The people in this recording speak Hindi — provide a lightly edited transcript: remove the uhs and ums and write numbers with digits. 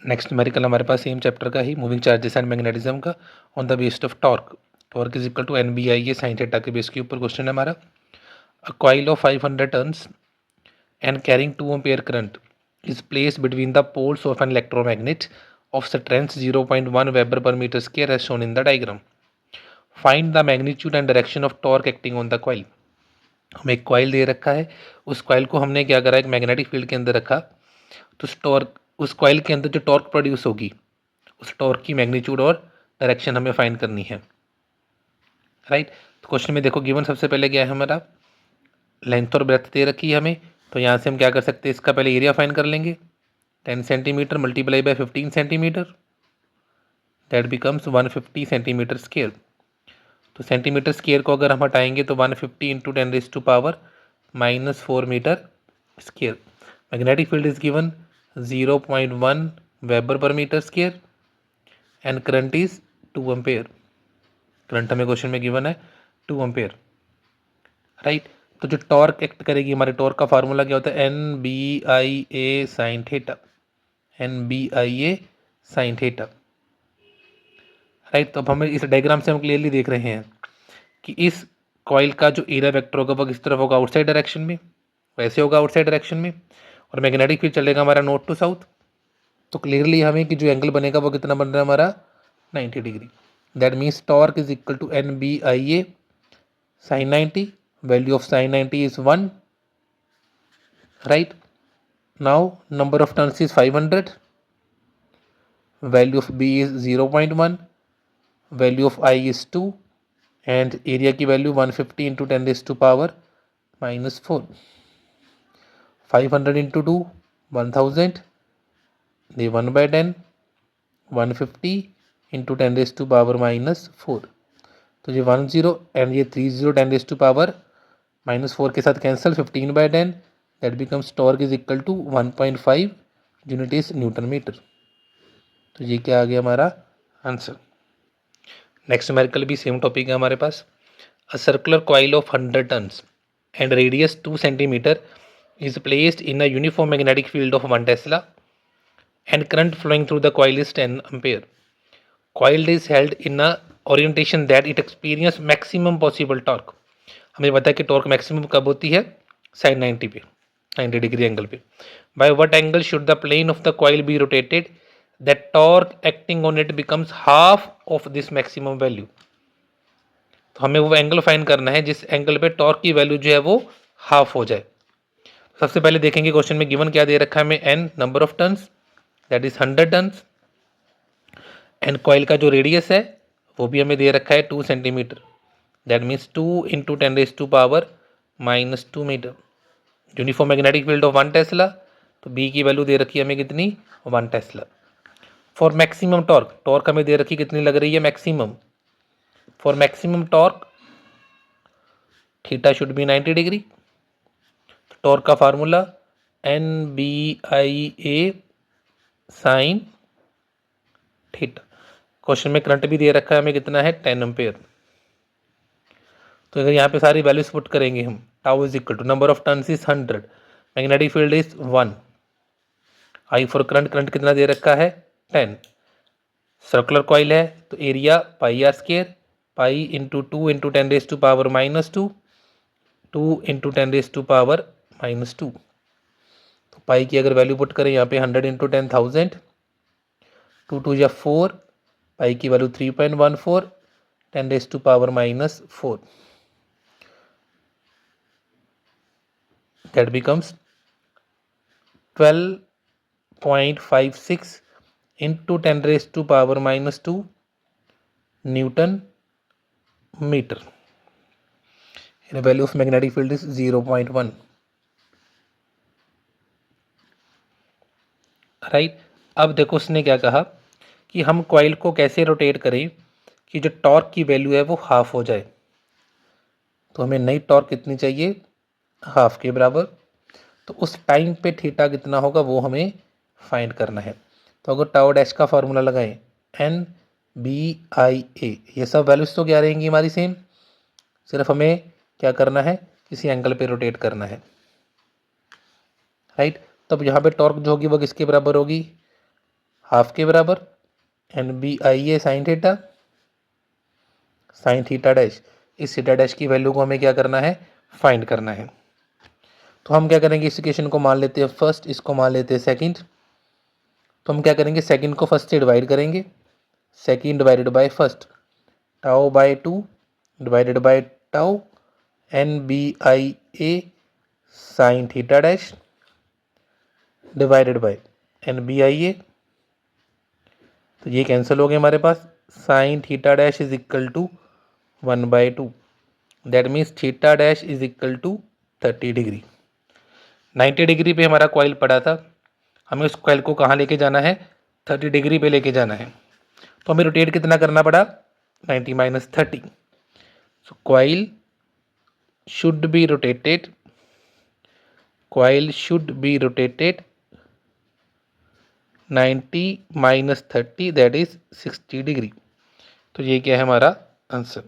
नेक्स्ट न्यूमेरिकल हमारे पास सेम चैप्टर का ही मूविंग चार्जेस एंड मैग्नेटिज्म का on the based of torque. Torque is equal to N B I A sine theta के बेस के ऊपर क्वेश्चन है हमारा। A coil of 500 turns and carrying 2 ampere current is placed between the poles of an electromagnet of strength 0.1 Weber per meter square as shown in the diagram. Find the magnitude and direction of torque acting on the coil. हमें एक कॉइल दे रखा है, उस कॉइल को हमने क्या करा, एक मैग्नेटिक फील्ड के अंदर रखा, तो उस कॉइल के अंदर जो टॉर्क प्रोड्यूस होगी उस टॉर्क की मैग्नीट्यूड और डायरेक्शन हमें फाइंड करनी है। राइट, तो क्वेश्चन में देखो गिवन सबसे पहले क्या है हमारा, लेंथ और ब्रेथ दे रखी है हमें, तो यहाँ से हम क्या कर सकते हैं, इसका पहले एरिया फाइंड कर लेंगे। 10 centimetre multiply by 15 centimetre, that becomes 150 centimetre square. तो सेंटीमीटर स्क्वायर को अगर हम हटाएंगे तो 150 into 10⁻⁻4 metre square. Magnetic field is given 0.1 weber per metre square and current is 2 ampere. Current हमें क्वेश्चन में गिवन है 2 एम्पेयर। राइट, तो जो टॉर्क एक्ट करेगी, हमारे टॉर्क का फार्मूला क्या होता है, N B I A sine theta, N B I A sine theta. Right, तो अब हमें इस डायग्राम से हम क्लियरली देख रहे हैं कि इस कॉइल का जो एरिया वेक्टर होगा वो किस तरफ होगा, आउटसाइड डायरेक्शन में, वैसे होगा आउटसाइड डायरेक्शन में, और मैग्नेटिक फील्ड चलेगा हमारा नॉर्थ टू साउथ। तो क्लियरली हमें कि जो एंगल बनेगा वो कितना बन रहा है हमारा, 90 degree. That means torque is equal to N B I A sine 90, value of sin 90 is 1. Right, now number of turns is 500, value of B is 0.1, value of I is 2 and area की value 150 into 10 raised to power -4। 500 into 2 1000, the 1/10, 150 into 10 raised to power -4। तो ये 10 एंड ये 30 10 raised to power -4 के साथ cancel, 15/10, that becomes torque is equal to 1.5 unit is newton metre. तो ये क्या आ गया हमारा आंसर। नेक्स्ट न्यूमेरिकल भी सेम टॉपिक है हमारे पास। A circular coil of 100 turns and radius 2 centimetre is placed in a uniform magnetic field of 1 Tesla and current flowing through the coil is 10 ampere. Coil is held in a orientation that it experience maximum possible torque. हमें पता है कि टॉर्क मैक्सिमम कब होती है, साइन 90 पे, 90 डिग्री एंगल पे। By what angle should the plane of the coil be rotated that torque acting on it becomes half of this maximum value. तो हमें वो एंगल फाइंड करना है जिस एंगल पे टॉर्क की वैल्यू जो है वो हाफ हो जाए। सबसे पहले देखेंगे क्वेश्चन में गिवन क्या दे रखा है हमें, N number of turns that is 100 turns, and coil का जो रेडियस है वो भी हमें दे रखा है 2 centimetre, that means 2 into 10 raise to power -2 metre. Uniform magnetic field of 1 tesla, तो बी की वैल्यू दे रखी है हमें कितनी, 1 tesla. For maximum torque, torque हमें दे रखी कितनी लग रही है, maximum. For maximum torque theta should be 90 degree. Torque का formula N B I A sine theta. Question में करंट भी दे रखा है हमें कितना है, 10 एम्पेयर। तो अगर यहाँ पे सारी वैल्यूज पुट करेंगे हम, tau is equal to number of turns is 100, magnetic field is 1, I for current, current कितना दे रखा है 10, सर्कुलर कॉइल है तो area pi R square, pi into 2 into 10 raise to power -2, 2 into 10 raise to power -2। तो पाई की अगर वैल्यू पुट करें यहाँ पे 100 इंटू 10,000, 2 2 या 4, पाई की value 3.14, 10 raise to power -4, that becomes 12.56 into 10 raised to power -2 Newton meter. And the value of magnetic field is 0.1. Right, अब देखो उसने क्या कहा कि हम कॉइल को कैसे रोटेट करें कि जो टॉर्क की वैल्यू है वो हाफ हो जाए। तो हमें नई टॉर्क कितनी चाहिए, हाफ के बराबर। तो उस टाइम पे थीटा कितना होगा वो हमें फाइंड करना है। तो अगर टाउ डैश का फार्मूला लगाएं, एन बी आई ए, ये सब वैल्यूज तो क्या रहेंगी हमारी सेम, सिर्फ हमें क्या करना है, किसी एंगल पे रोटेट करना है। राइट, तब यहाँ पे टॉर्क जो होगी वो किसके बराबर होगी, हाफ के बराबर, and B I A sine theta, sine theta dash. इस थीटा डैश की वैल्यू को हमें क्या करना है, फाइंड करना है। तो हम क्या करेंगे, इस इक्वेशन को मान लेते हैं फर्स्ट, इसको मान लेते हैं सेकंड। तो हम क्या करेंगे, सेकंड को फर्स्ट से डिवाइड करेंगे, second divided by first, tau by 2 divided by tau N B I A sine theta dash divided by N B I A. तो ये कैंसिल हो गए हमारे पास, sine theta dash is equal to 1/2, that means theta dash is equal to 30 degree. 90 degree पे हमारा कॉइल पड़ा था, हमें उस कॉइल को कहाँ लेके जाना है, 30 डिग्री पे लेके जाना है। तो हमें रोटेट कितना करना पड़ा, 90 - 30। So coil should be rotated, coil should be rotated 90 - 30, that is 60 degree. तो ये क्या है हमारा आंसर।